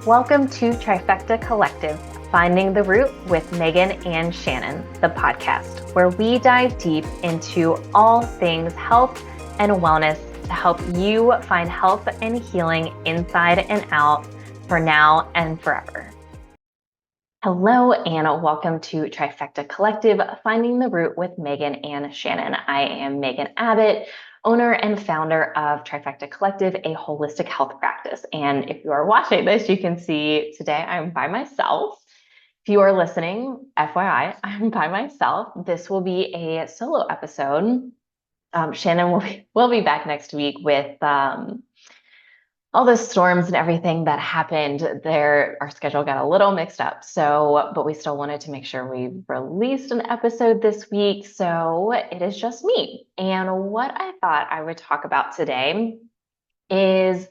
Welcome to Trifecta Collective, Finding the Root with Megan and Shannon, the podcast, where we dive deep into all things health and wellness to help you find health and healing inside and out for now and forever. Hello and welcome to Trifecta Collective, Finding the Root with Megan and Shannon. I am Megan Abbott, owner and founder of Trifecta Collective, a holistic health practice. And if you are watching this, you can see today I'm by myself. If you are listening, FYI, I'm by myself. This will be a solo episode. Shannon will be back next week with all the storms and everything that happened there. Our schedule got a little mixed up. But we still wanted to make sure we released an episode this week. So it is just me. And what I thought I would talk about today is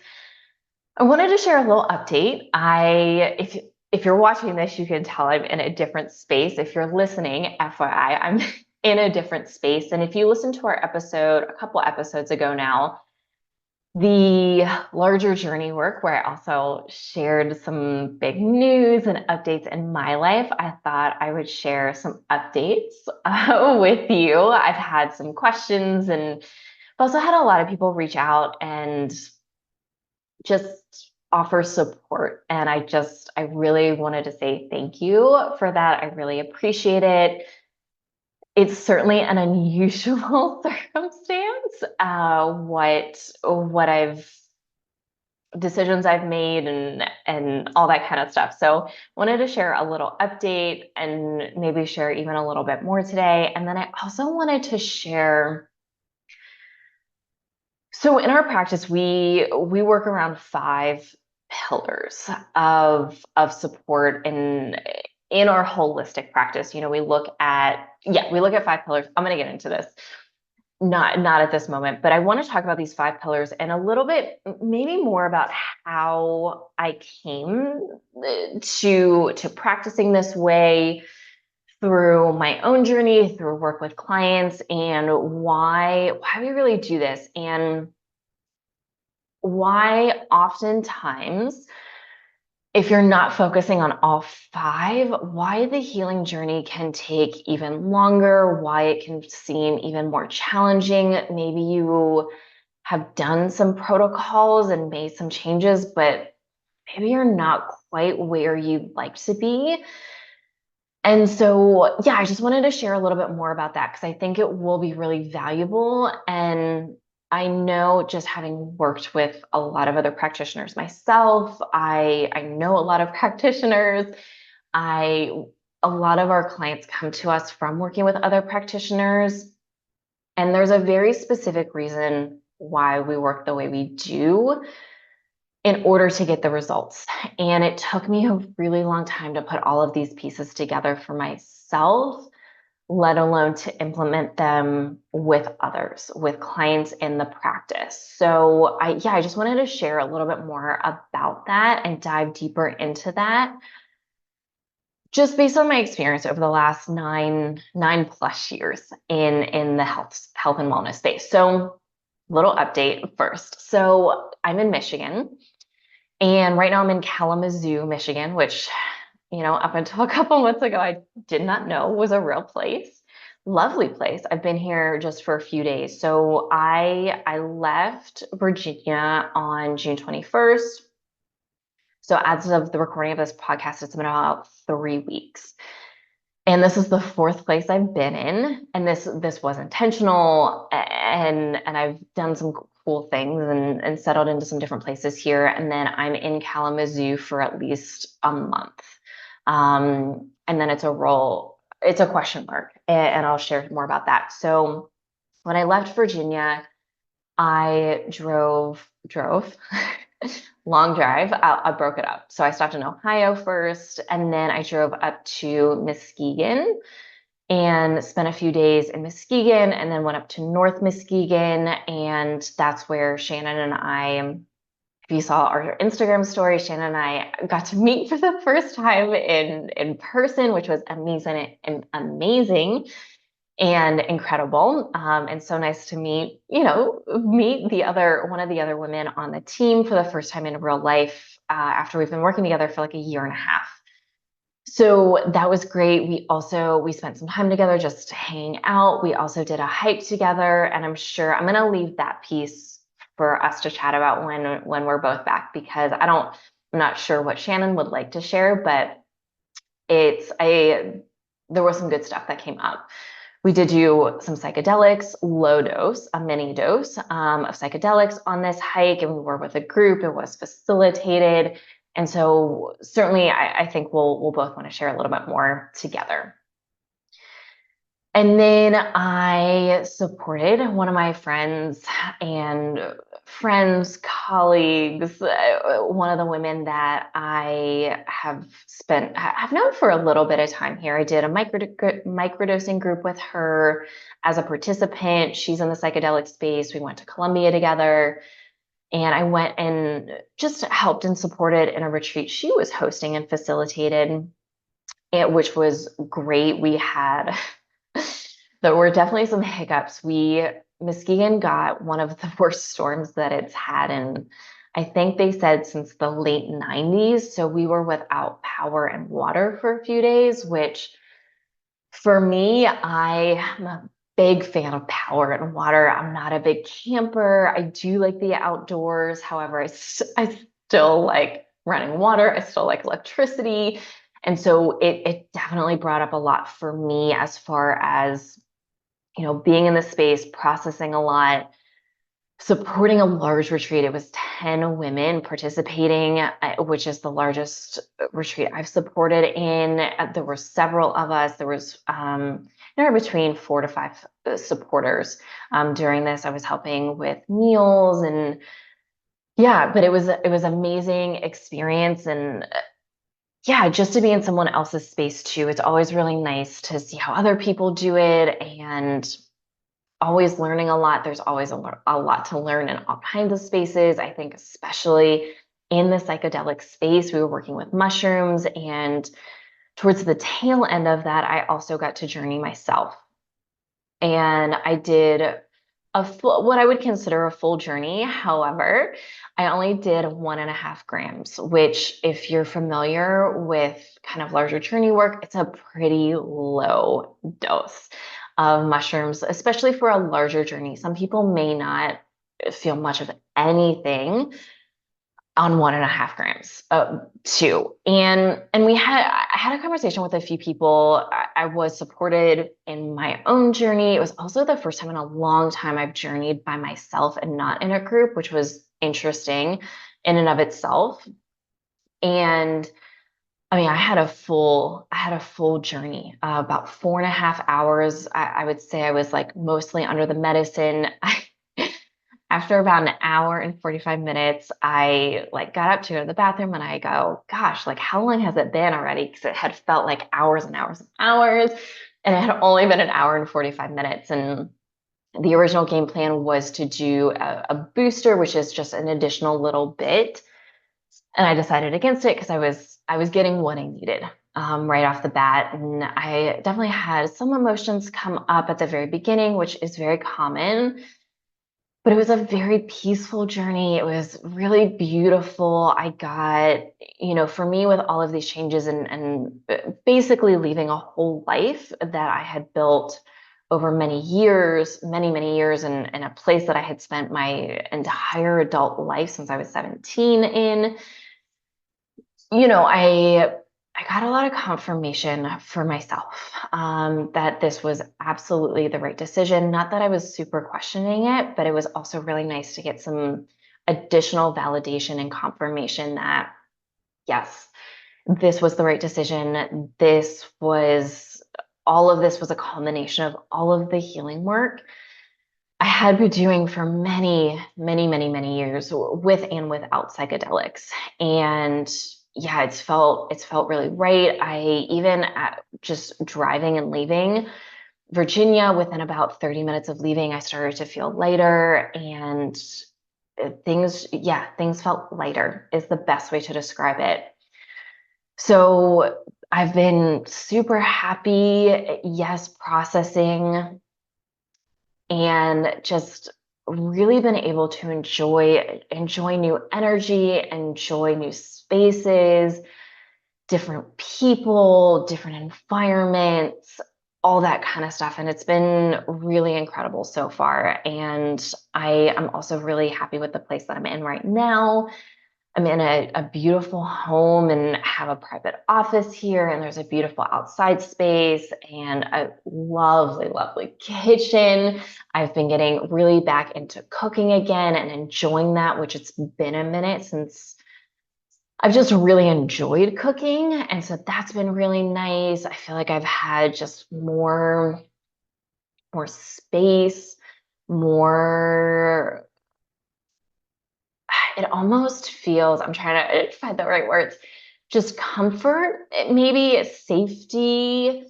I wanted to share a little update. If you're watching this, you can tell I'm in a different space. If you're listening, FYI, I'm in a different space. And if you listen to our episode a couple episodes ago now, the larger journey work, where I also shared some big news and updates in my life, I thought I would share some updates with you. I've had some questions, and I've also had a lot of people reach out and just offer support. And I really wanted to say thank you for that. I really appreciate it. It's certainly an unusual circumstance, decisions I've made and all that kind of stuff. So wanted to share a little update and maybe share even a little bit more today. And then I also wanted to share, so in our practice, we work around 5 pillars of support in our holistic practice. We look at 5 pillars. I'm going to get into this. Not at this moment, but I want to talk about these 5 pillars and a little bit, maybe more about how I came to practicing this way through my own journey, through work with clients, and why we really do this, and why oftentimes, if you're not focusing on all 5, why the healing journey can take even longer, why it can seem even more challenging. Maybe you have done some protocols and made some changes, but maybe you're not quite where you'd like to be. And so, I just wanted to share a little bit more about that because I think it will be really valuable. And I know, just having worked with a lot of other practitioners myself, I know a lot of practitioners. A lot of our clients come to us from working with other practitioners, and there's a very specific reason why we work the way we do in order to get the results. And it took me a really long time to put all of these pieces together for myself, let alone to implement them with others, with clients in the practice. So I just wanted to share a little bit more about that and dive deeper into that, just based on my experience over the last 9+ years in the health and wellness space. So little update first. So I'm in Michigan, and right now I'm in Kalamazoo, Michigan, which, up until a couple months ago, I did not know was a real place. Lovely place. I've been here just for a few days. So I left Virginia on June 21st. So as of the recording of this podcast, it's been about 3 weeks. And this is the 4th place I've been in. And this was intentional. And I've done some cool things and settled into some different places here. And then I'm in Kalamazoo for at least a month. And then it's a question mark. And I'll share more about that. So when I left Virginia, I drove long drive. I broke it up. So I stopped in Ohio first, and then I drove up to Muskegon and spent a few days in Muskegon, and then went up to North Muskegon. And that's where Shannon and I, if you saw our Instagram story, Shannon and I got to meet for the first time in person, which was amazing. and incredible. And so nice to meet one of the other women on the team for the first time in real life, after we've been working together for like a year and a half. So that was great. We spent some time together just hanging out. We also did a hike together, and I'm sure I'm going to leave that piece for us to chat about when we're both back, because I'm not sure what Shannon would like to share, but there was some good stuff that came up. We did do some psychedelics, low dose, a mini dose of psychedelics on this hike, and we were with a group. It was facilitated. And so certainly I think we'll both want to share a little bit more together. And then I supported one of my colleagues, one of the women that I've known for a little bit of time here. I did a microdosing group with her as a participant. She's in the psychedelic space. We went to Colombia together, and I went and just helped and supported in a retreat she was hosting and facilitated, which was great. There were definitely some hiccups. Muskegon got one of the worst storms that it's had in, I think they said, since the late 90s. So we were without power and water for a few days, which for me, I am a big fan of power and water. I'm not a big camper. I do like the outdoors. However, I still like running water. I still like electricity. And so it definitely brought up a lot for me as far as being in the space, processing a lot, supporting a large retreat. It was 10 women participating, which is the largest retreat I've supported in. There were several of us. There was between 4 to 5 supporters during this. I was helping with meals, and yeah, but it was amazing experience. And yeah, just to be in someone else's space too. It's always really nice to see how other people do it, and always learning a lot. There's always a lot to learn in all kinds of spaces. I think especially in the psychedelic space, we were working with mushrooms, and towards the tail end of that, I also got to journey myself. And I did what I would consider a full journey. However, I only did 1.5 grams, which, if you're familiar with kind of larger journey work, it's a pretty low dose of mushrooms, especially for a larger journey. Some people may not feel much of anything on 1.5 grams too. And I had a conversation with a few people. I was supported in my own journey. It was also the first time in a long time I've journeyed by myself and not in a group, which was interesting in and of itself. And I mean, I had a full journey, about 4.5 hours. I would say I was like mostly under the medicine. After about an hour and 45 minutes, I like got up to go to the bathroom, and I go, gosh, like how long has it been already? Because it had felt like hours and hours and hours, and it had only been an hour and 45 minutes. And the original game plan was to do a booster, which is just an additional little bit. And I decided against it because I was getting what I needed right off the bat. And I definitely had some emotions come up at the very beginning, which is very common. But it was a very peaceful journey. It was really beautiful. I got, for me, with all of these changes and basically leaving a whole life that I had built over many years, many years, in a place that I had spent my entire adult life since I was 17 in. I got a lot of confirmation for myself that this was absolutely the right decision. Not that I was super questioning it, but it was also really nice to get some additional validation and confirmation that, yes, this was the right decision. All of this was a culmination of all of the healing work I had been doing for many years with and without psychedelics. And yeah, it's felt really right. I even just driving and leaving Virginia, within about 30 minutes of leaving, I started to feel lighter, and things felt lighter is the best way to describe it. So I've been super happy, yes, processing and just really been able to enjoy new energy, enjoy new spaces, different people, different environments, all that kind of stuff. And it's been really incredible so far. And I am also really happy with the place that I'm in right now. I'm in a beautiful home and have a private office here, and there's a beautiful outside space and a lovely, lovely kitchen. I've been getting really back into cooking again and enjoying that, which it's been a minute since I've just really enjoyed cooking. And so that's been really nice. I feel like I've had just more space, more it almost feels, I'm trying to find the right words, just comfort, maybe safety.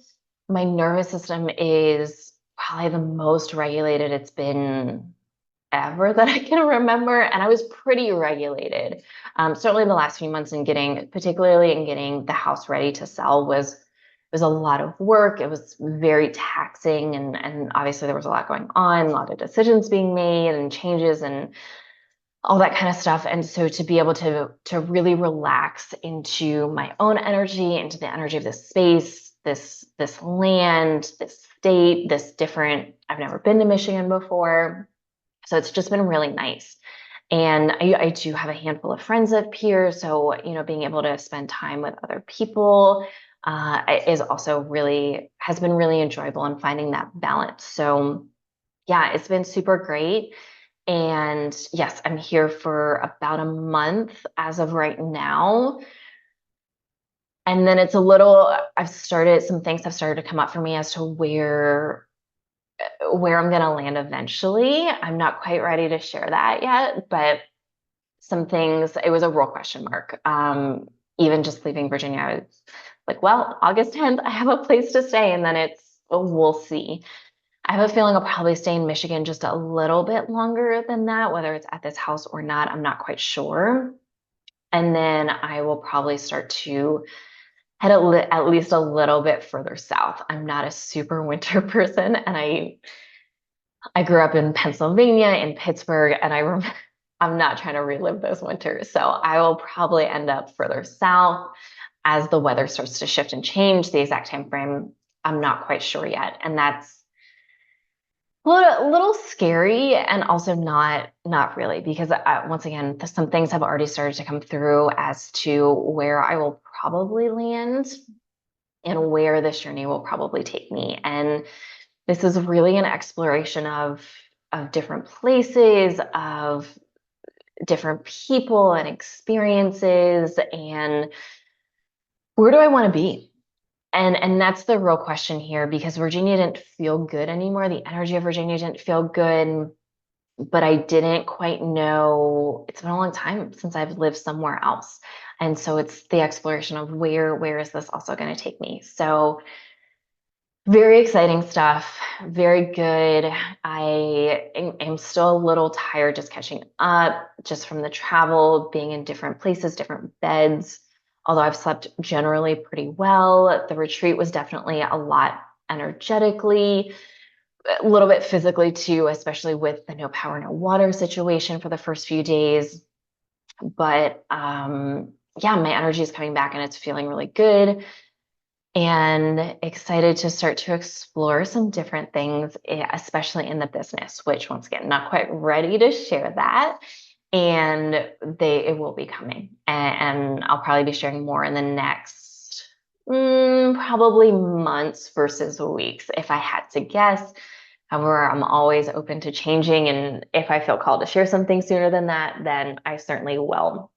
My nervous system is probably the most regulated it's been ever that I can remember. And I was pretty regulated. Certainly the last few months in particularly in getting the house ready to sell was a lot of work. It was very taxing and obviously there was a lot going on, a lot of decisions being made and changes and all that kind of stuff. And so to be able to really relax into my own energy, into the energy of this space, this land, this state, this different, I've never been to Michigan before. So it's just been really nice. And I do have a handful of friends up here. So, being able to spend time with other people is also has been really enjoyable and finding that balance. So, yeah, it's been super great. And yes, I'm here for about a month as of right now. And then some things have started to come up for me as to where I'm going to land eventually. I'm not quite ready to share that yet, but some things, it was a real question mark. Even just leaving Virginia, I was like, well, August 10th, I have a place to stay. And then we'll see. I have a feeling I'll probably stay in Michigan just a little bit longer than that, whether it's at this house or not, I'm not quite sure. And then I will probably start to head at least a little bit further south. I'm not a super winter person, and I grew up in Pennsylvania, in Pittsburgh, and I'm not trying to relive those winters. So I will probably end up further south as the weather starts to shift and change. The exact time frame, I'm not quite sure yet, and that's a little scary and also not really because once again some things have already started to come through as to where I will probably land and where this journey will probably take me. And this is really an exploration of different places, of different people and experiences, and where do I want to be? And that's the real question here because Virginia didn't feel good anymore. The energy of Virginia didn't feel good, but I didn't quite know. It's been a long time since I've lived somewhere else. And so it's the exploration of where is this also going to take me? So very exciting stuff. Very good. I am still a little tired just catching up just from the travel, being in different places, different beds. Although I've slept generally pretty well, the retreat was definitely a lot energetically, a little bit physically too, especially with the no power, no water situation for the first few days. But yeah, my energy is coming back and it's feeling really good and excited to start to explore some different things, especially in the business, which once again, not quite ready to share that. And it will be coming. And I'll probably be sharing more in the next probably months versus weeks, if I had to guess. However, I'm always open to changing. And if I feel called to share something sooner than that, then I certainly will.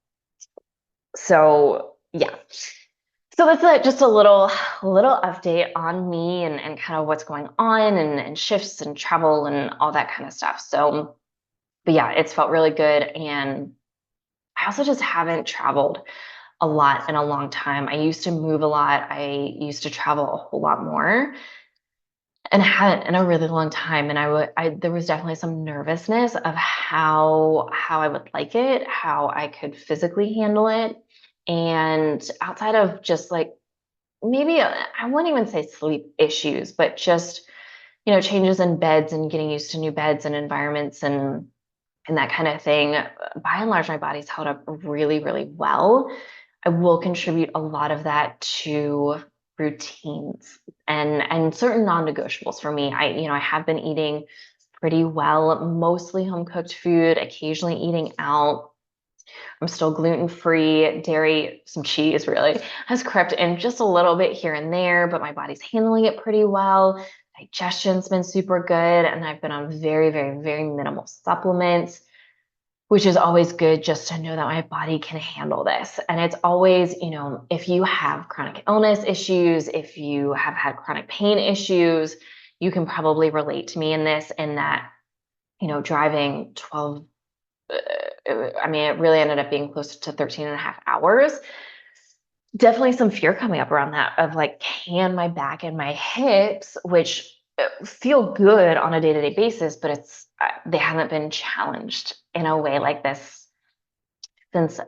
So yeah. So that's just a little update on me and kind of what's going on and shifts and travel and all that kind of stuff. So, but yeah, it's felt really good. And I also just haven't traveled a lot in a long time. I used to move a lot. I used to travel a whole lot more and hadn't in a really long time. And there was definitely some nervousness of how I would like it, how I could physically handle it. And outside of just like maybe I wouldn't even say sleep issues, but just, changes in beds and getting used to new beds and environments and that kind of thing. By and large, my body's held up really, really well. I will contribute a lot of that to routines and certain non-negotiables for me. I have been eating pretty well, mostly home cooked food, occasionally eating out. I'm still gluten-free. Dairy, some cheese really has crept in just a little bit here and there, but my body's handling it pretty well. Digestion's been super good, and I've been on very, very, very minimal supplements, which is always good just to know that my body can handle this. And it's always, if you have chronic illness issues, if you have had chronic pain issues, you can probably relate to me in this, in that, driving 12, I mean, it really ended up being close to 13 and a half hours. Definitely some fear coming up around that of like, can my back and my hips, which feel good on a day-to-day basis, but they haven't been challenged in a way like this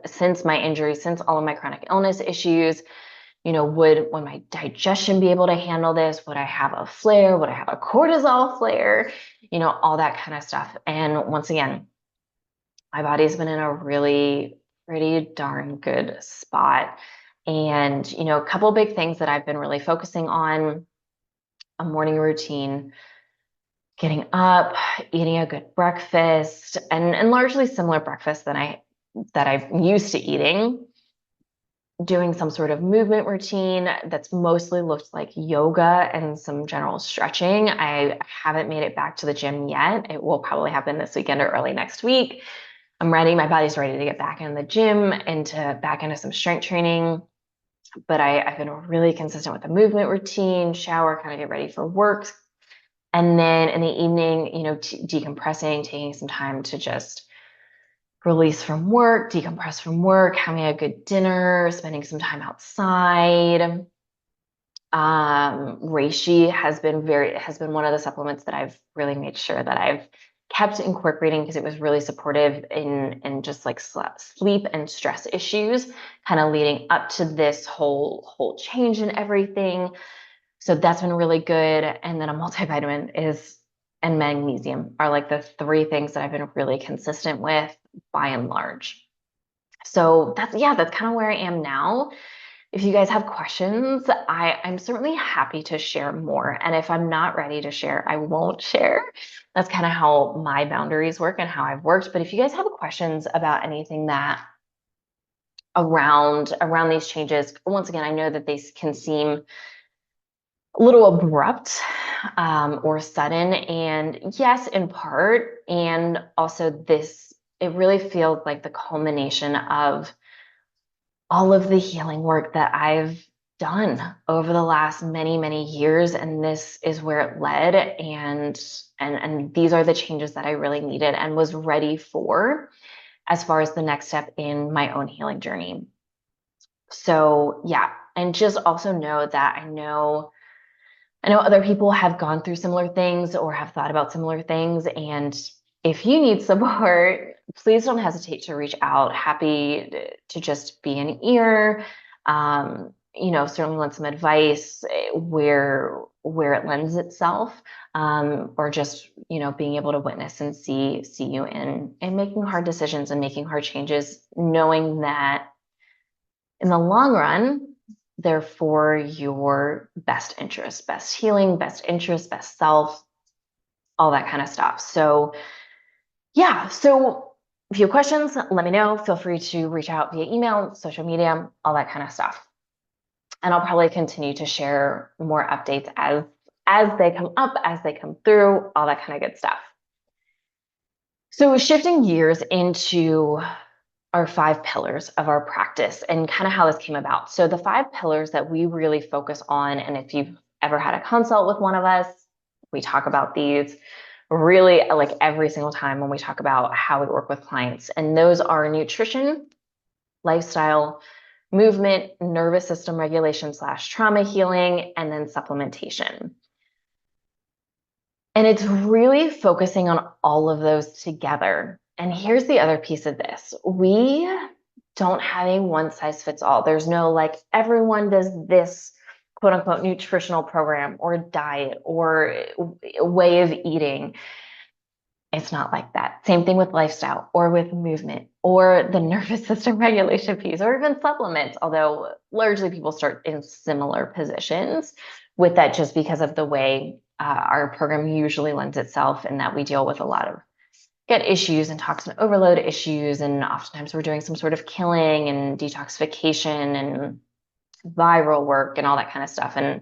since my injury, since all of my chronic illness issues. Would my digestion be able to handle this? Would I have a flare? Would I have a cortisol flare? All that kind of stuff. And once again, my body's been in a really pretty darn good spot. And, a couple big things that I've been really focusing on: a morning routine, getting up, eating a good breakfast, and largely similar breakfast that I'm used to eating, doing some sort of movement routine that's mostly looked like yoga and some general stretching. I haven't made it back to the gym yet. It will probably happen this weekend or early next week. I'm ready. My body's ready to get back in the gym and back into some strength training. But I've been really consistent with the movement routine, shower, kind of get ready for work. And then in the evening, decompressing, taking some time to just release from work, decompress from work, having a good dinner, spending some time outside. Reishi has been one of the supplements that I've really made sure that I've kept incorporating, because it was really supportive in just like sleep and stress issues, kind of leading up to this whole change in everything. So that's been really good. And then a multivitamin and magnesium are like the three things that I've been really consistent with by and large. So that's kind of where I am now. If you guys have questions, I'm certainly happy to share more. And if I'm not ready to share, I won't share. That's kind of how my boundaries work and how I've worked. But if you guys have questions about anything that around these changes, once again, I know that they can seem a little abrupt or sudden. And yes, in part. And also it really feels like the culmination of all of the healing work that I've done over the last many, many years. And this is where it led. And these are the changes that I really needed and was ready for as far as the next step in my own healing journey. So yeah, and just also know that I know other people have gone through similar things or have thought about similar things. And if you need support, please don't hesitate to reach out. Happy to just be an ear. Certainly lend some advice where it lends itself, or just, being able to witness and see you in making hard decisions and making hard changes, knowing that in the long run, they're for your best interest, best healing, best interest, best self, all that kind of stuff. So yeah, so if you have questions, let me know. Feel free to reach out via email, social media, all that kind of stuff. And I'll probably continue to share more updates as they come up, as they come through, all that kind of good stuff. So shifting gears into our 5 pillars of our practice and kind of how this came about. So the 5 pillars that we really focus on, and if you've ever had a consult with one of us, we talk about these really like every single time when we talk about how we work with clients. And those are nutrition, lifestyle, movement, nervous system regulation / trauma healing, and then supplementation. And it's really focusing on all of those together. And here's the other piece of this. We don't have a one size fits all. There's no like, everyone does this quote unquote nutritional program or diet or way of eating. It's not like that. Same thing with lifestyle or with movement or the nervous system regulation piece or even supplements, although largely people start in similar positions with that just because of the way our program usually lends itself, and that we deal with a lot of gut issues and toxin overload issues. And oftentimes we're doing some sort of killing and detoxification and viral work and all that kind of stuff. And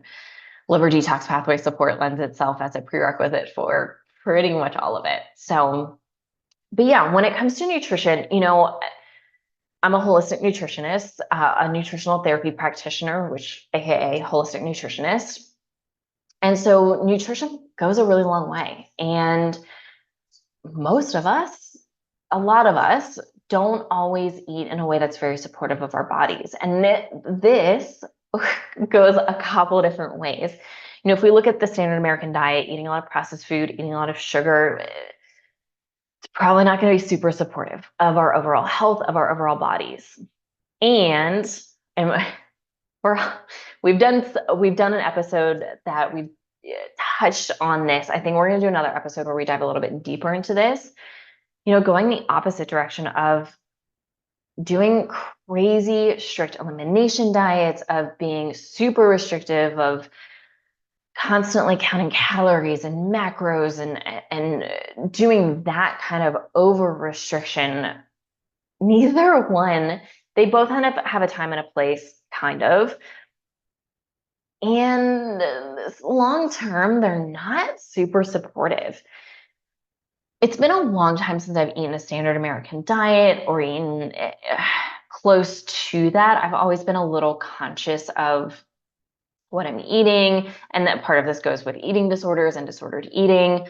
liver detox pathway support lends itself as a prerequisite for pretty much all of it. So, but yeah, when it comes to nutrition, I'm a holistic nutritionist, a nutritional therapy practitioner, which AKA holistic nutritionist. And so nutrition goes a really long way. And most of us, a lot of us, don't always eat in a way that's very supportive of our bodies. And this goes a couple of different ways. If we look at the standard American diet, eating a lot of processed food, eating a lot of sugar, it's probably not going to be super supportive of our overall health, of our overall bodies. And we've done an episode that we've touched on this. I think we're going to do another episode where we dive a little bit deeper into this. Going the opposite direction of doing crazy strict elimination diets, of being super restrictive, of constantly counting calories and macros and doing that kind of over restriction. Neither one, they both have a time and a place, kind of. And long term, they're not super supportive. It's been a long time since I've eaten a standard American diet or eaten close to that. I've always been a little conscious of what I'm eating, and that part of this goes with eating disorders and disordered eating,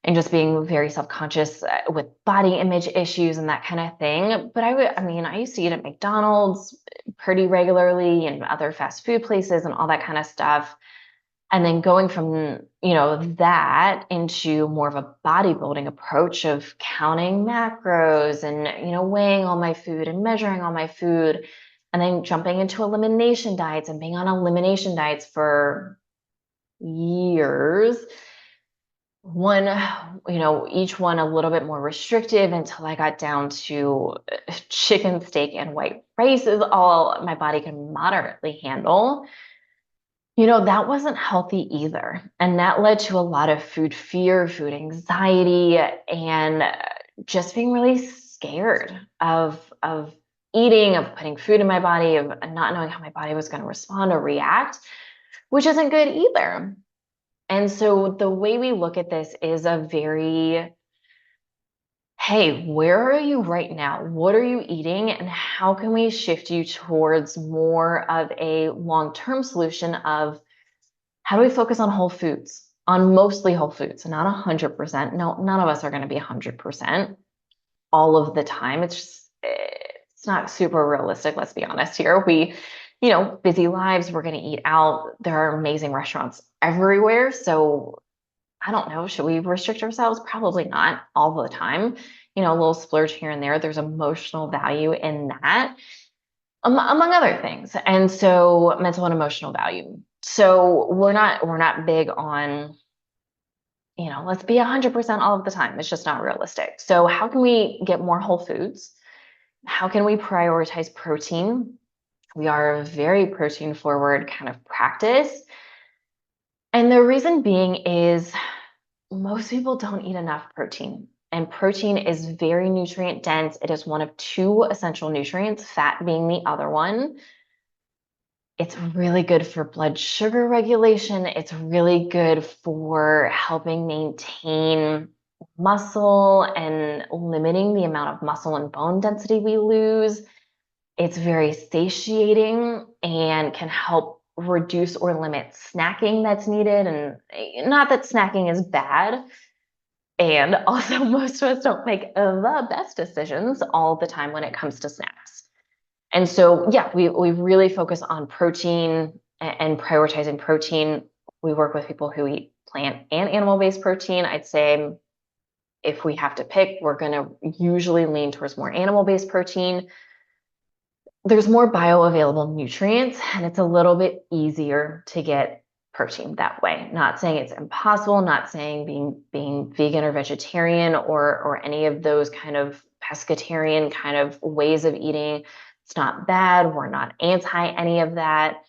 and just being very self-conscious with body image issues and that kind of thing. But I used to eat at McDonald's pretty regularly and other fast food places and all that kind of stuff. And then going from, that into more of a bodybuilding approach of counting macros and, weighing all my food and measuring all my food, and then jumping into elimination diets and being on elimination diets for years. Each one a little bit more restrictive until I got down to chicken, steak, and white rice is all my body can moderately handle. That wasn't healthy either. And that led to a lot of food fear, food anxiety, and just being really scared of eating, of putting food in my body, of not knowing how my body was going to respond or react, which isn't good either. And so the way we look at this is a very, hey, where are you right now? What are you eating? And how can we shift you towards more of a long-term solution of how do we focus on whole foods, on mostly whole foods, not 100%. No, none of us are going to be 100% all of the time. It's not super realistic. Let's be honest here. We, busy lives, we're going to eat out. There are amazing restaurants everywhere. So I don't know, should we restrict ourselves? Probably not all the time. A little splurge here and there. There's emotional value in that, among other things. And so mental and emotional value. So we're not big on, let's be 100% all of the time. It's just not realistic. So how can we get more whole foods? How can we prioritize protein? We are a very protein forward kind of practice. And the reason being is most people don't eat enough protein. And protein is very nutrient dense. It is one of two essential nutrients, fat being the other one. It's really good for blood sugar regulation. It's really good for helping maintain muscle and limiting the amount of muscle and bone density we lose. It's very satiating and can help reduce or limit snacking that's needed. And not that snacking is bad. And also, most of us don't make the best decisions all the time when it comes to snacks. And so, yeah, we really focus on protein and prioritizing protein. We work with people who eat plant and animal-based protein. I'd say if we have to pick, we're going to usually lean towards more animal-based protein. there's more bioavailable nutrients, and it's a little bit easier to get protein that way. Not saying it's impossible, not saying being vegan or vegetarian or any of those kind of pescatarian kind of ways of eating, it's not bad. We're not anti any of that.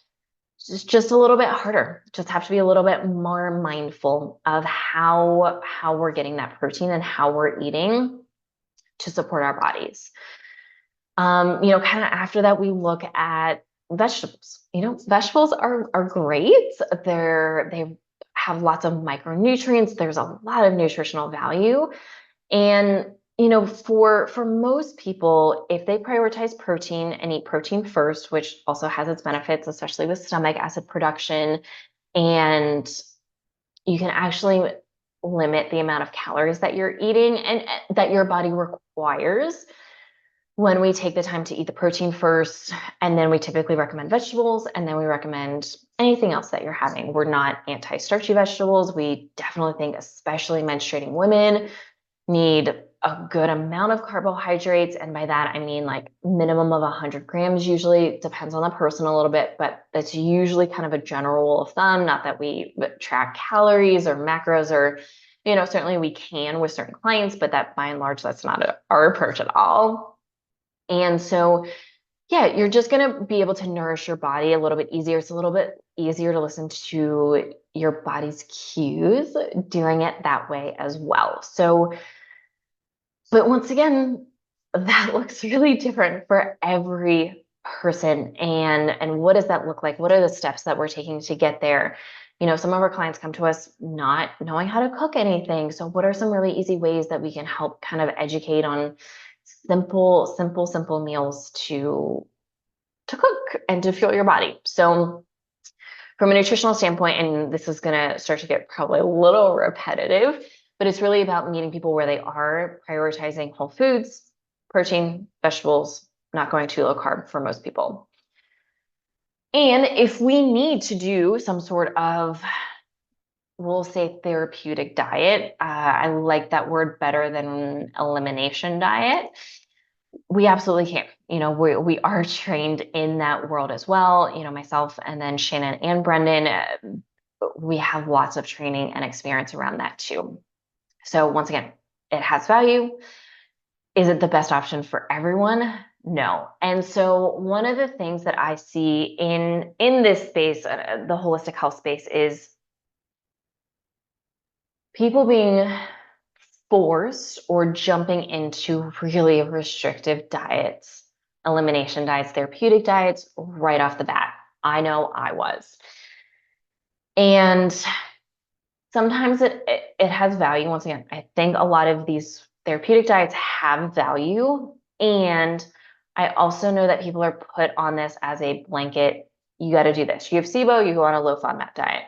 It's just a little bit harder. Just have to be a little bit more mindful of how we're getting that protein and how we're eating to support our bodies. Kind of after that, we look at vegetables. Vegetables are great. They have lots of micronutrients. There's a lot of nutritional value. And for most people, if they prioritize protein and eat protein first, which also has its benefits, especially with stomach acid production, and you can actually limit the amount of calories that you're eating and that your body requires when we take the time to eat the protein first. And then we typically recommend vegetables, and then we recommend anything else that you're having. We're not anti-starchy vegetables. We definitely think, especially menstruating women, need a good amount of carbohydrates. And by that, I mean like minimum of 100 grams, usually. Depends on the person a little bit, but that's usually kind of a general rule of thumb. Not that we track calories or macros or, certainly we can with certain clients, but that by and large, that's not our approach at all. And so, yeah, you're just going to be able to nourish your body a little bit easier. It's a little bit easier to listen to your body's cues doing it that way as well. So, but once again, that looks really different for every person. And what does that look like? What are the steps that we're taking to get there? Some of our clients come to us not knowing how to cook anything. So what are some really easy ways that we can help kind of educate on simple meals to cook and to fuel your body? So from a nutritional standpoint, and this is going to start to get probably a little repetitive, but it's really about meeting people where they are, prioritizing whole foods, protein, vegetables, not going too low carb for most people. And if we need to do some sort of, we'll say, therapeutic diet, I like that word better than elimination diet, we absolutely can. We are trained in that world as well. Myself and then Shannon and Brendan, we have lots of training and experience around that too. So once again, it has value. Is it the best option for everyone? No. And so one of the things that I see in this space, the holistic health space, is people being forced or jumping into really restrictive diets, elimination diets, therapeutic diets right off the bat. I know I was. And sometimes it has value. Once again, I think a lot of these therapeutic diets have value. And I also know that people are put on this as a blanket. You got to do this. You have SIBO, you go on a low FODMAP diet.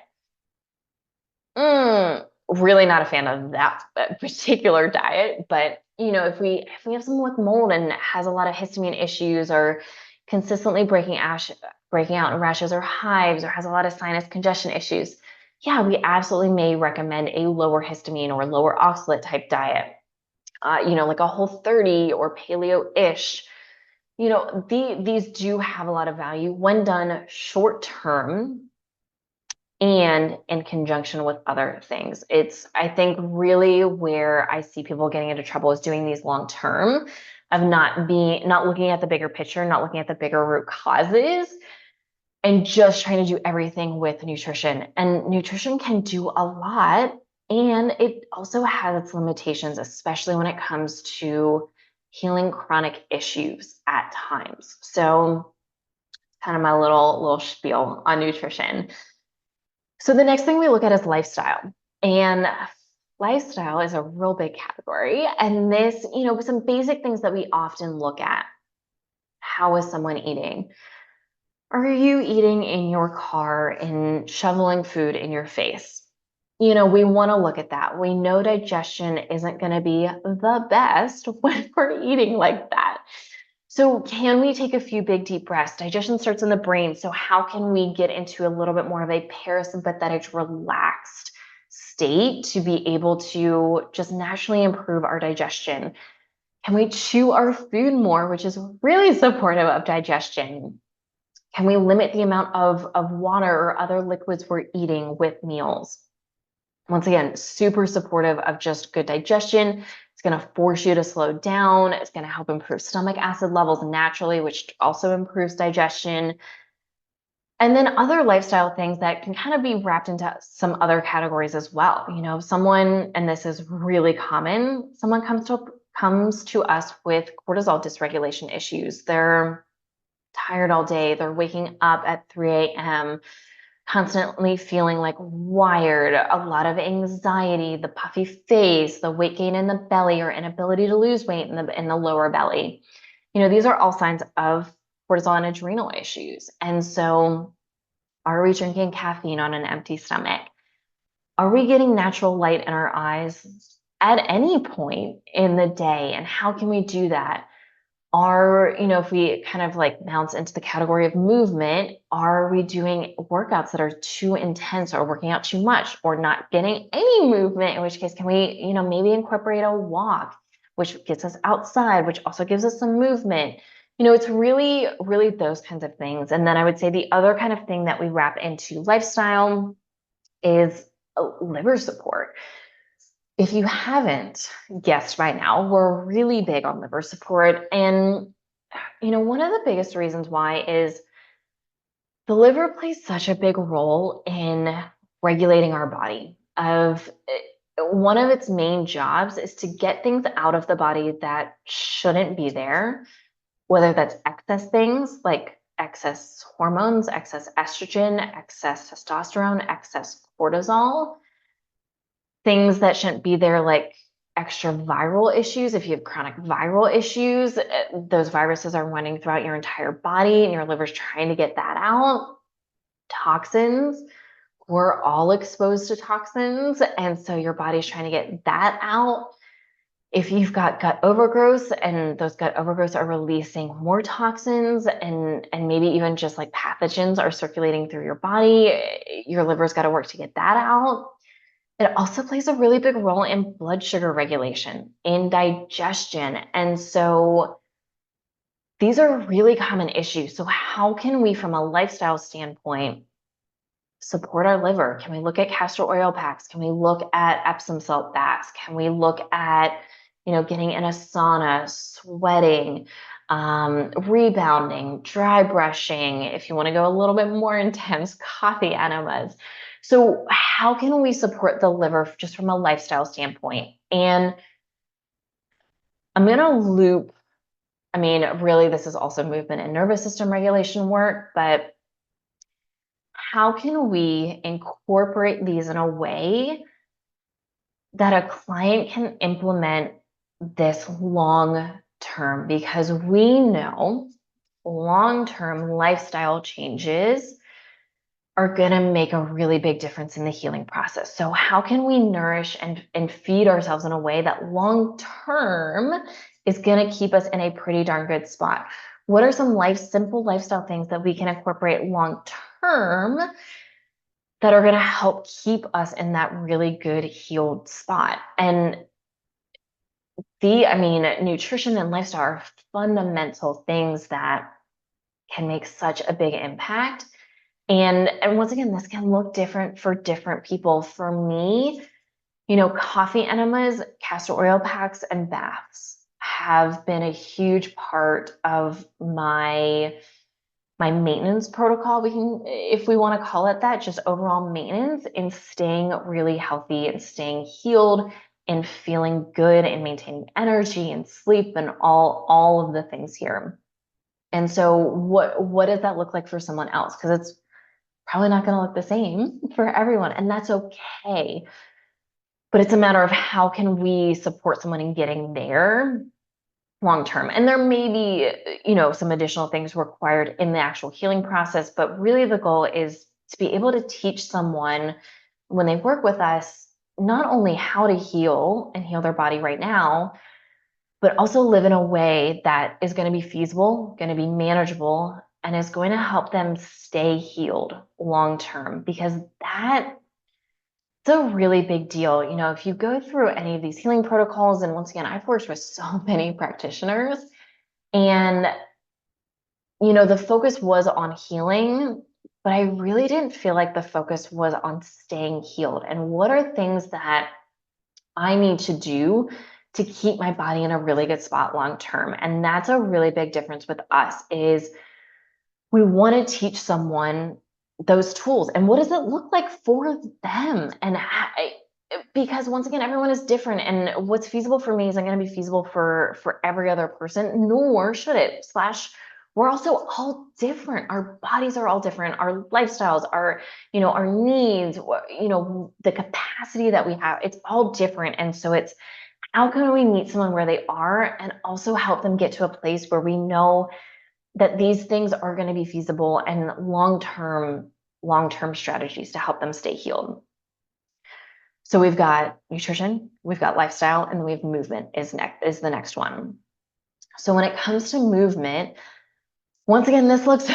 Really not a fan of that particular diet. But if we have someone with mold and has a lot of histamine issues, or consistently breaking out in rashes or hives, or has a lot of sinus congestion issues, yeah, we absolutely may recommend a lower histamine or lower oxalate type diet. Like a Whole30 or paleo-ish. These do have a lot of value when done short term and in conjunction with other things. It's, I think, really where I see people getting into trouble is doing these long term, of not looking at the bigger picture, not looking at the bigger root causes, and just trying to do everything with nutrition. And nutrition can do a lot, and it also has its limitations, especially when it comes to healing chronic issues at times. So kind of my little spiel on nutrition. So the next thing we look at is lifestyle. And lifestyle is a real big category. And this, some basic things that we often look at. How is someone eating? Are you eating in your car and shoveling food in your face? We want to look at that. We know digestion isn't going to be the best when we're eating like that. So can we take a few big deep breaths? Digestion starts in the brain. So how can we get into a little bit more of a parasympathetic, relaxed state to be able to just naturally improve our digestion? Can we chew our food more, which is really supportive of digestion? Can we limit the amount of water or other liquids we're eating with meals? Once again, super supportive of just good digestion. It's going to force you to slow down. It's going to help improve stomach acid levels naturally, which also improves digestion. And then other lifestyle things that can kind of be wrapped into some other categories as well. Someone, and this is really common, someone comes to us with cortisol dysregulation issues. They're tired all day. They're waking up at 3 a.m., constantly feeling like wired, a lot of anxiety, the puffy face, the weight gain in the belly, or inability to lose weight in the lower belly. These are all signs of cortisol and adrenal issues. And so, are we drinking caffeine on an empty stomach? Are we getting natural light in our eyes at any point in the day? And how can we do that? If we kind of like bounce into the category of movement, are we doing workouts that are too intense or working out too much or not getting any movement? In which case, can we, maybe incorporate a walk, which gets us outside, which also gives us some movement? It's really, really those kinds of things. And then I would say the other kind of thing that we wrap into lifestyle is liver support. If you haven't guessed by now, we're really big on liver support. And, one of the biggest reasons why is the liver plays such a big role in regulating our body. One of its main jobs is to get things out of the body that shouldn't be there, whether that's excess things like excess hormones, excess estrogen, excess testosterone, excess cortisol, things that shouldn't be there, like extra viral issues. If you have chronic viral issues, those viruses are running throughout your entire body and your liver's trying to get that out. Toxins, we're all exposed to toxins. And so your body's trying to get that out. If you've got gut overgrowth and those gut overgrowths are releasing more toxins and maybe even just like pathogens are circulating through your body, your liver's got to work to get that out. It also plays a really big role in blood sugar regulation, in digestion. And so these are really common issues. So how can we, from a lifestyle standpoint, support our liver? Can we look at castor oil packs? Can we look at Epsom salt baths? Can we look at, getting in a sauna, sweating, rebounding, dry brushing? If you want to go a little bit more intense, coffee enemas. So how can we support the liver just from a lifestyle standpoint? And I'm going to loop, really, this is also movement and nervous system regulation work, but how can we incorporate these in a way that a client can implement this long term? Because we know long-term lifestyle changes are going to make a really big difference in the healing process. So how can we nourish and feed ourselves in a way that long-term is going to keep us in a pretty darn good spot? What are some simple lifestyle things that we can incorporate long-term that are going to help keep us in that really good healed spot? And nutrition and lifestyle are fundamental things that can make such a big impact. And once again, this can look different for different people. For me, coffee enemas, castor oil packs, and baths have been a huge part of my maintenance protocol. We can, if we want to call it that, just overall maintenance in staying really healthy and staying healed and feeling good and maintaining energy and sleep and all of the things here. And so what does that look like for someone else? Because it's probably not going to look the same for everyone, and that's okay. But it's a matter of how can we support someone in getting there long term. And there may be, some additional things required in the actual healing process, but really the goal is to be able to teach someone when they work with us, not only how to heal and heal their body right now, but also live in a way that is going to be feasible, going to be manageable, and is going to help them stay healed long term. Because It's a really big deal. If you go through any of these healing protocols, and once again, I've worked with so many practitioners, and the focus was on healing, but I really didn't feel like the focus was on staying healed. And what are things that I need to do to keep my body in a really good spot long term? And that's a really big difference with us is we want to teach someone those tools. And what does it look like for them? Because once again, everyone is different, and what's feasible for me isn't going to be feasible for every other person, nor should it. Slash, we're also all different. Our bodies are all different. Our lifestyles, our needs, the capacity that we have, it's all different. And so it's how can we meet someone where they are and also help them get to a place where we know that these things are going to be feasible and long-term strategies to help them stay healed. So we've got nutrition, we've got lifestyle, and then we have movement is the next one. So when it comes to movement, once again, this looks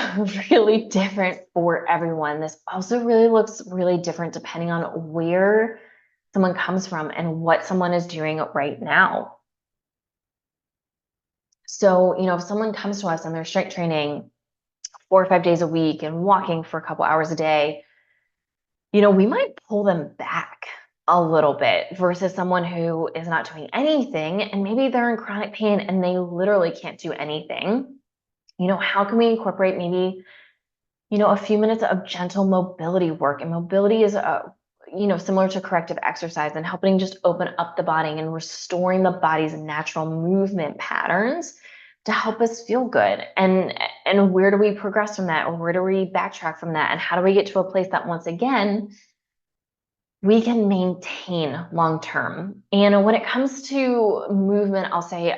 really different for everyone. This also really looks really different depending on where someone comes from and what someone is doing right now. So, if someone comes to us and they're strength training 4 or 5 days a week and walking for a couple hours a day, we might pull them back a little bit versus someone who is not doing anything and maybe they're in chronic pain and they literally can't do anything. How can we incorporate maybe, a few minutes of gentle mobility work? And mobility is similar to corrective exercise and helping just open up the body and restoring the body's natural movement patterns to help us feel good. And where do we progress from that, or where do we backtrack from that, and how do we get to a place that once again we can maintain long term? And when it comes to movement, I'll say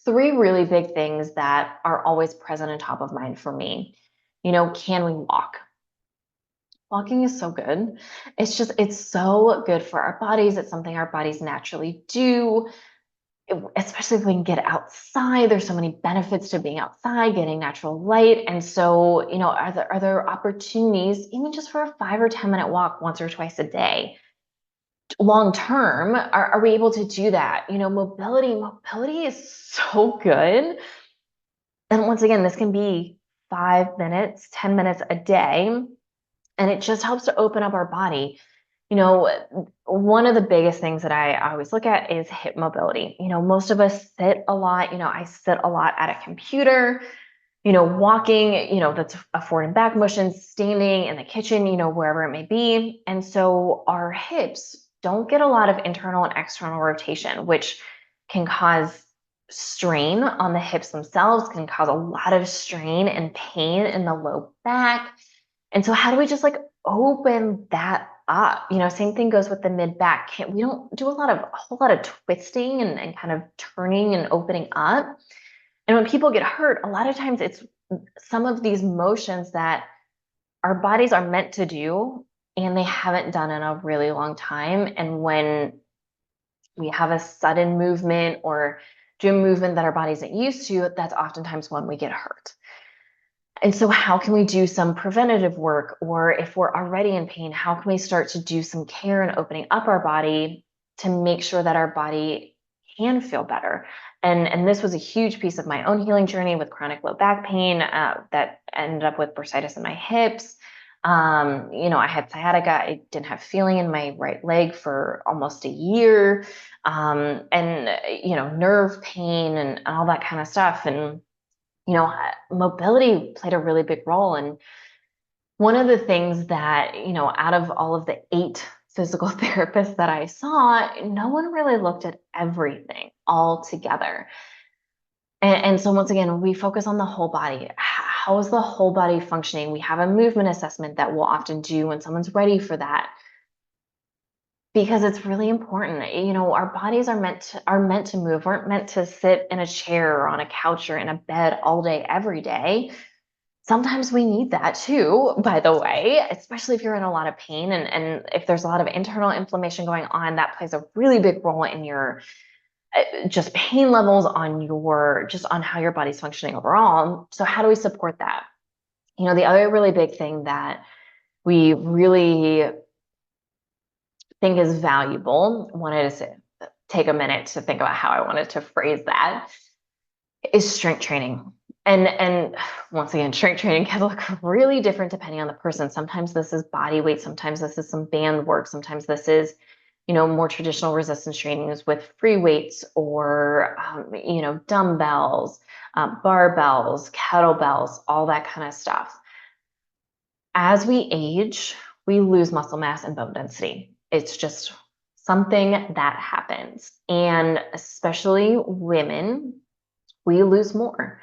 three really big things that are always present and top of mind for me. Can we walk? Walking is so good. It's so good for our bodies. It's something our bodies naturally do, especially if we can get outside. There's so many benefits to being outside, getting natural light. And so, are there opportunities, even just for a 5 or 10 minute walk once or twice a day? Long term, are we able to do that? Mobility is so good. And once again, this can be 5 minutes, 10 minutes a day, and it just helps to open up our body. One of the biggest things that I always look at is hip mobility. Most of us sit a lot. I sit a lot at a computer, walking, that's a forward and back motion, standing in the kitchen, wherever it may be. And so our hips don't get a lot of internal and external rotation, which can cause strain on the hips themselves, can cause a lot of strain and pain in the low back. And so how do we just open that up? Same thing goes with the mid back. We don't do a whole lot of twisting and kind of turning and opening up. And when people get hurt, a lot of times it's some of these motions that our bodies are meant to do and they haven't done in a really long time. And when we have a sudden movement or do a movement that our body isn't used to, that's oftentimes when we get hurt. And so how can we do some preventative work? Or if we're already in pain, how can we start to do some care and opening up our body to make sure that our body can feel better? And this was a huge piece of my own healing journey with chronic low back pain that ended up with bursitis in my hips. I had sciatica. I didn't have feeling in my right leg for almost a year, and nerve pain and all that kind of stuff. And mobility played a really big role. And one of the things that, out of all of the 8 physical therapists that I saw, no one really looked at everything all together. And so once again, we focus on the whole body. How is the whole body functioning? We have a movement assessment that we'll often do when someone's ready for that, because it's really important. Our bodies are meant to move. We're meant to sit in a chair or on a couch or in a bed all day, every day. Sometimes we need that too, by the way, especially if you're in a lot of pain and if there's a lot of internal inflammation going on, that plays a really big role in your just pain levels, on how your body's functioning overall. So how do we support that? The other really big thing that we really think is valuable, wanted to take a minute to think about how I wanted to phrase that, is strength training. And once again, strength training can look really different depending on the person. Sometimes this is body weight, sometimes this is some band work, sometimes this is, more traditional resistance trainings with free weights or, dumbbells, barbells, kettlebells, all that kind of stuff. As we age, we lose muscle mass and bone density. It's just something that happens. And especially women, we lose more.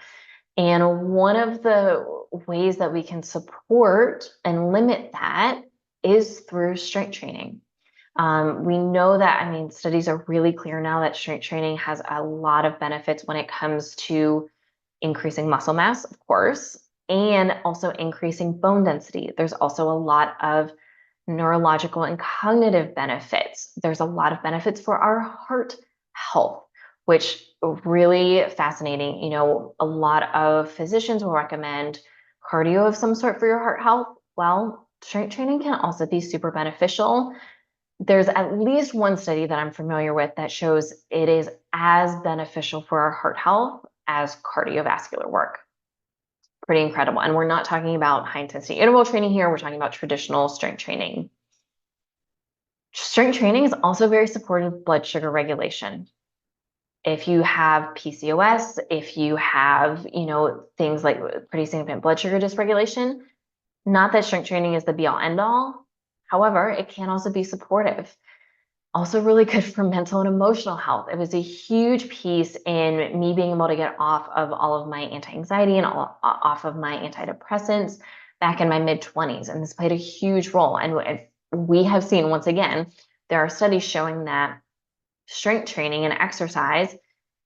And one of the ways that we can support and limit that is through strength training. We know that, studies are really clear now that strength training has a lot of benefits when it comes to increasing muscle mass, of course, and also increasing bone density. There's also a lot of neurological and cognitive benefits. There's a lot of benefits for our heart health, which really fascinating. A lot of physicians will recommend cardio of some sort for your heart health. Well, strength training can also be super beneficial. There's at least one study that I'm familiar with that shows it is as beneficial for our heart health as cardiovascular work. Pretty incredible. And we're not talking about high intensity interval training here. We're talking about traditional strength training. Strength training is also very supportive of blood sugar regulation. If you have PCOS, if you have, things like pretty significant blood sugar dysregulation, not that strength training is the be all end all. However, it can also be supportive. Also really good for mental and emotional health. It was a huge piece in me being able to get off of all of my anti-anxiety and off of my antidepressants back in my mid-20s. And this played a huge role. And we have seen, once again, there are studies showing that strength training and exercise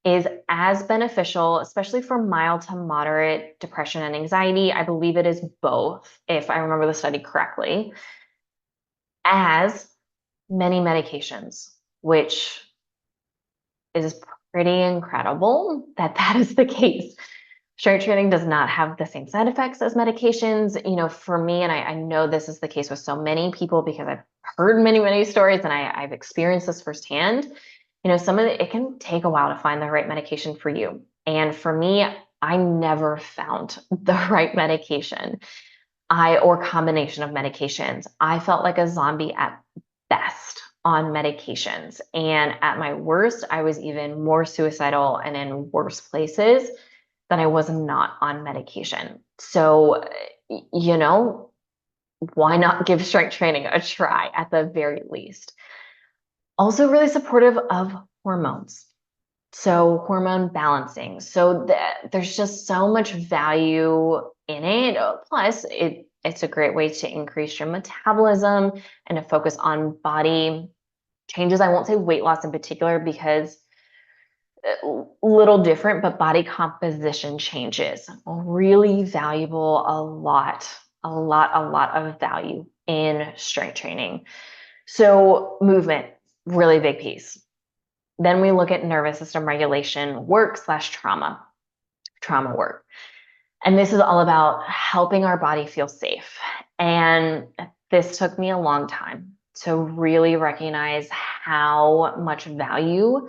is as beneficial, especially for mild to moderate depression and anxiety. I believe it is both, if I remember the study correctly, as many medications, which is pretty incredible that is the case. Strength training does not have the same side effects as medications. For me, and I know this is the case with so many people because I've heard many, many stories and I've experienced this firsthand. Some of it can take a while to find the right medication for you. And for me, I never found the right medication or combination of medications. I felt like a zombie at best on medications. And at my worst, I was even more suicidal and in worse places than I was not on medication. So, why not give strength training a try at the very least? Also really supportive of hormones. So hormone balancing. So there's just so much value in it. Plus, it's a great way to increase your metabolism and to focus on body changes. I won't say weight loss in particular because little different, but body composition changes. Really valuable, a lot of value in strength training. So movement, really big piece. Then we look at nervous system regulation work / trauma work. And this is all about helping our body feel safe. And this took me a long time to really recognize how much value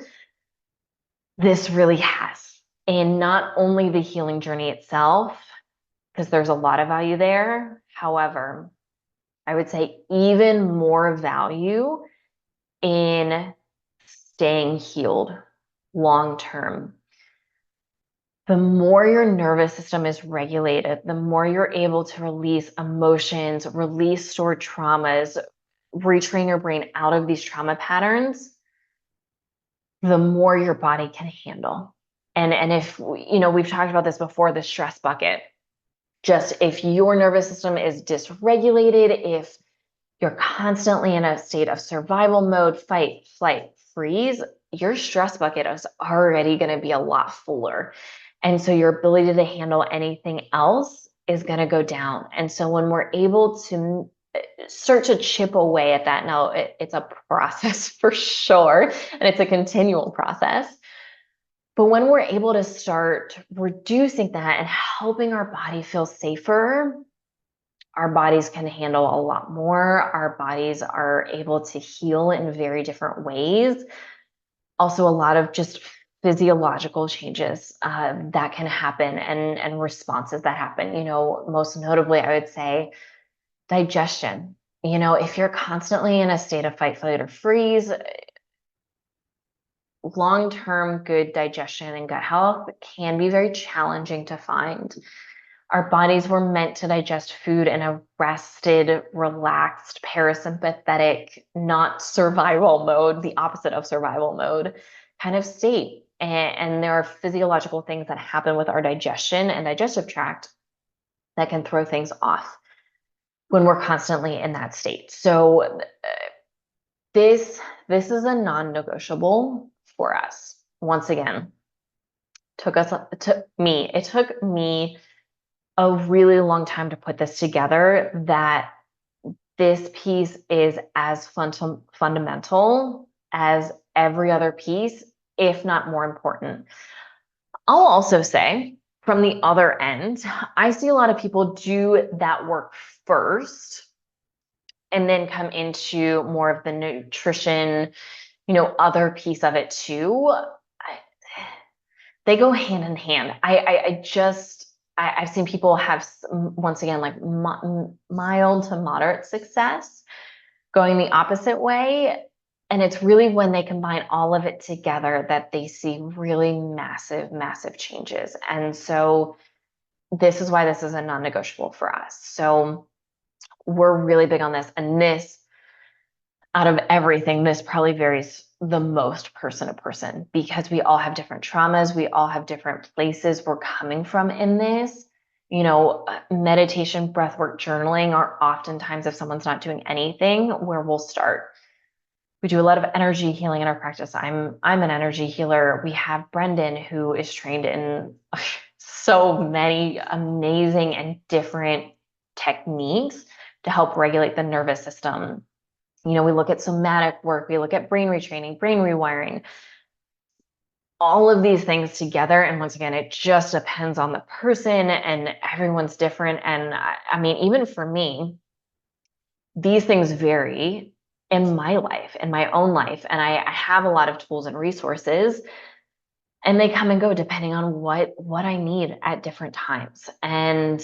this really has in not only the healing journey itself, because there's a lot of value there. However, I would say even more value in staying healed long term. The more your nervous system is regulated, the more you're able to release emotions, release stored traumas, retrain your brain out of these trauma patterns, the more your body can handle. And if, we've talked about this before, the stress bucket. Just if your nervous system is dysregulated, if you're constantly in a state of survival mode, fight, flight, freeze, your stress bucket is already going to be a lot fuller. And so your ability to handle anything else is going to go down. And so when we're able to start to chip away at that, now it's a process for sure, and it's a continual process. But when we're able to start reducing that and helping our body feel safer, our bodies can handle a lot more. Our bodies are able to heal in very different ways. Also, a lot of just physiological changes that can happen, and responses that happen. Most notably, I would say digestion. If you're constantly in a state of fight, flight, or freeze, long-term good digestion and gut health can be very challenging to find. Our bodies were meant to digest food in a rested, relaxed, parasympathetic, not survival mode, the opposite of survival mode kind of state. And there are physiological things that happen with our digestion and digestive tract that can throw things off when we're constantly in that state. So this is a non-negotiable for us. Once again, it took me a really long time to put this together, that this piece is as fundamental as every other piece, if not more important. I'll also say, from the other end, I see a lot of people do that work first and then come into more of the nutrition, other piece of it too. They go hand in hand. I've seen people have, once again, like mild to moderate success going the opposite way. And it's really when they combine all of it together that they see really massive, massive changes. And so this is why this is a non-negotiable for us. So we're really big on this. And this, out of everything, this probably varies the most person to person, because we all have different traumas. We all have different places we're coming from in this. Meditation, breathwork, journaling are oftentimes, if someone's not doing anything, where we'll start. We do a lot of energy healing in our practice. I'm an energy healer. We have Brendan, who is trained in so many amazing and different techniques to help regulate the nervous system. We look at somatic work, we look at brain retraining, brain rewiring, all of these things together. And once again, it just depends on the person, and everyone's different. And I mean, even for me, these things vary in my life, in my own life. And I have a lot of tools and resources, and they come and go depending on what I need at different times. And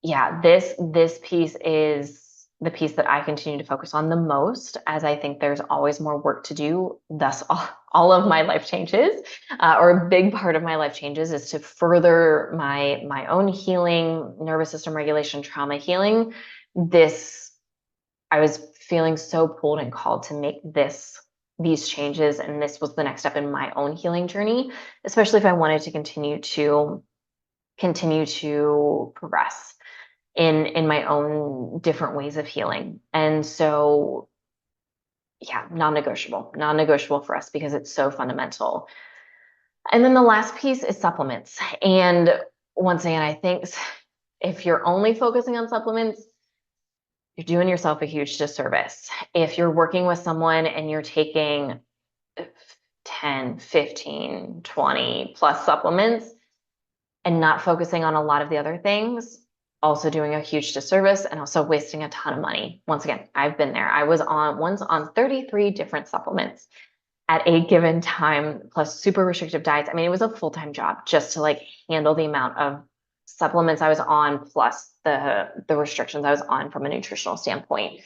yeah, this piece is the piece that I continue to focus on the most, as I think there's always more work to do. Thus, all of my life changes, or a big part of my life changes, is to further my own healing, nervous system regulation, trauma healing. I was feeling so pulled and called to make these changes, and this was the next step in my own healing journey, especially if I wanted to continue to progress in my own different ways of healing. And so, yeah, non-negotiable for us, because it's so fundamental. And then the last piece is supplements. And once again, I think if you're only focusing on supplements, you're doing yourself a huge disservice. If you're working with someone and you're taking 10, 15, 20 plus supplements and not focusing on a lot of the other things, also doing a huge disservice and also wasting a ton of money. Once again, I've been there. I was once on 33 different supplements at a given time, plus super restrictive diets. I mean, it was a full-time job just to handle the amount of supplements I was on, plus the restrictions I was on from a nutritional standpoint.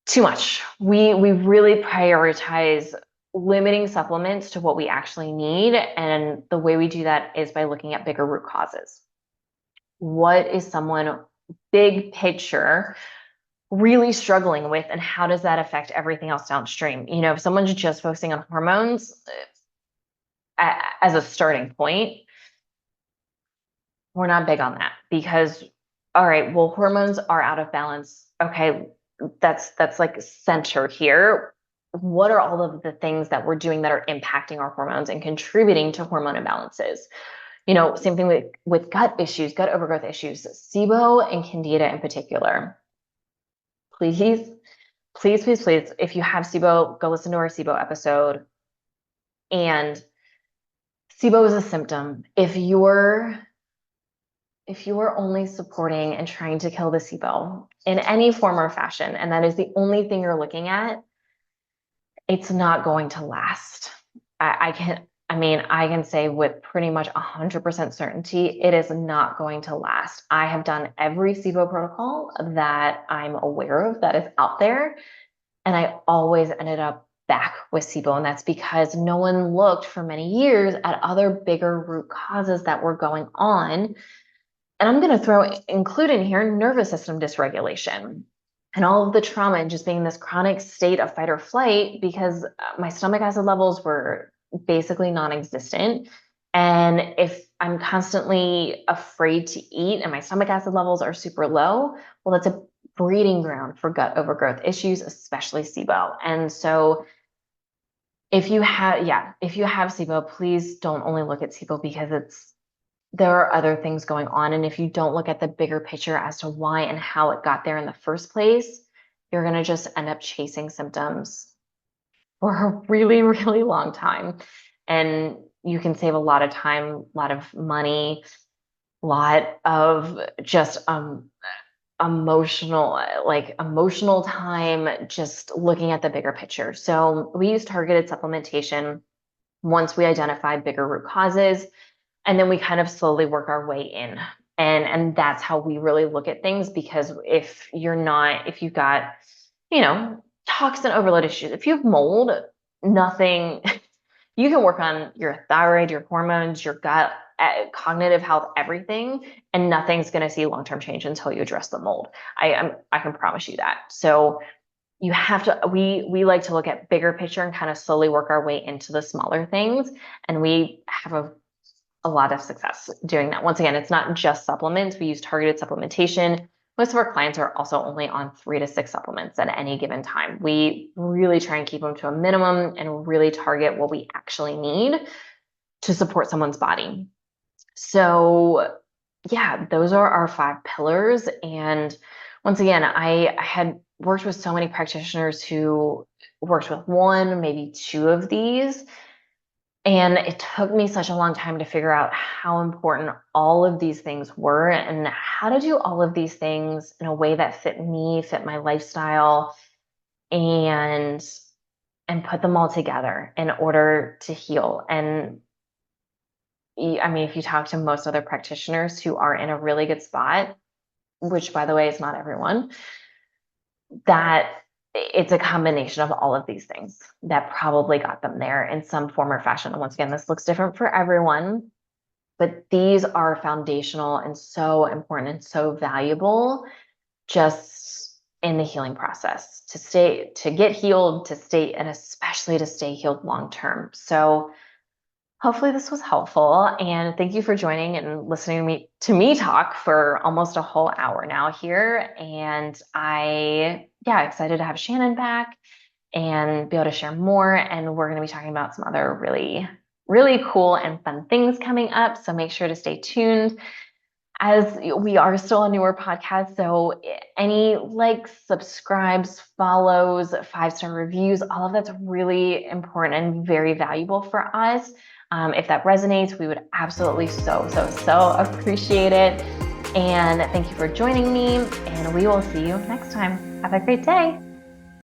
Too much. We really prioritize limiting supplements to what we actually need. And the way we do that is by looking at bigger root causes. What is someone, big picture, really struggling with, and how does that affect everything else downstream? If someone's just focusing on hormones as a starting point, we're not big on that, because, all right, well, hormones are out of balance. Okay, that's like center here. What are all of the things that we're doing that are impacting our hormones and contributing to hormone imbalances? Same thing with gut issues, gut overgrowth issues, SIBO and Candida in particular. Please, please, please, please, if you have SIBO, go listen to our SIBO episode. And SIBO is a symptom. If you're if you are only supporting and trying to kill the SIBO in any form or fashion, and that is the only thing you're looking at, it's not going to last. I can say with pretty much 100% certainty, it is not going to last. I have done every SIBO protocol that I'm aware of that is out there, and I always ended up back with SIBO, and that's because no one looked for many years at other bigger root causes that were going on. And I'm going to include in here nervous system dysregulation and all of the trauma and just being in this chronic state of fight or flight because my stomach acid levels were basically non-existent. And if I'm constantly afraid to eat and my stomach acid levels are super low, well, that's a breeding ground for gut overgrowth issues, especially SIBO. And so if you have SIBO, please don't only look at SIBO because there are other things going on. And if you don't look at the bigger picture as to why and how it got there in the first place, you're going to just end up chasing symptoms for a really, really long time. And you can save a lot of time, a lot of money, a lot of just emotional time, just looking at the bigger picture. So we use targeted supplementation once we identify bigger root causes. And then we kind of slowly work our way in. And that's how we really look at things, because if you've got, toxin overload issues, if you have mold, nothing, you can work on your thyroid, your hormones, your gut, cognitive health, everything, and nothing's going to see long-term change until you address the mold. I can promise you that. So you have to, we like to look at bigger picture and kind of slowly work our way into the smaller things. And we have a lot of success doing that. Once again, it's not just supplements. We use targeted supplementation. Most of our clients are also only on 3 to 6 supplements at any given time. We really try and keep them to a minimum and really target what we actually need to support someone's body. So yeah, those are our 5 pillars. And once again, I had worked with so many practitioners who worked with 1, maybe 2 of these. And it took me such a long time to figure out how important all of these things were and how to do all of these things in a way that fit me, fit my lifestyle, and put them all together in order to heal. And if you talk to most other practitioners who are in a really good spot, which by the way is not everyone, that it's a combination of all of these things that probably got them there in some form or fashion. And once again, this looks different for everyone, but these are foundational and so important and so valuable just in the healing process to get healed, to stay, and especially to stay healed long-term. So hopefully this was helpful, and thank you for joining and listening to me talk for almost a whole hour now here. And excited to have Shannon back and be able to share more. And we're going to be talking about some other really, really cool and fun things coming up. So make sure to stay tuned, as we are still a newer podcast. So any likes, subscribes, follows, 5-star reviews, all of that's really important and very valuable for us. If that resonates, we would absolutely so appreciate it. And thank you for joining me, and we will see you next time. Have a great day.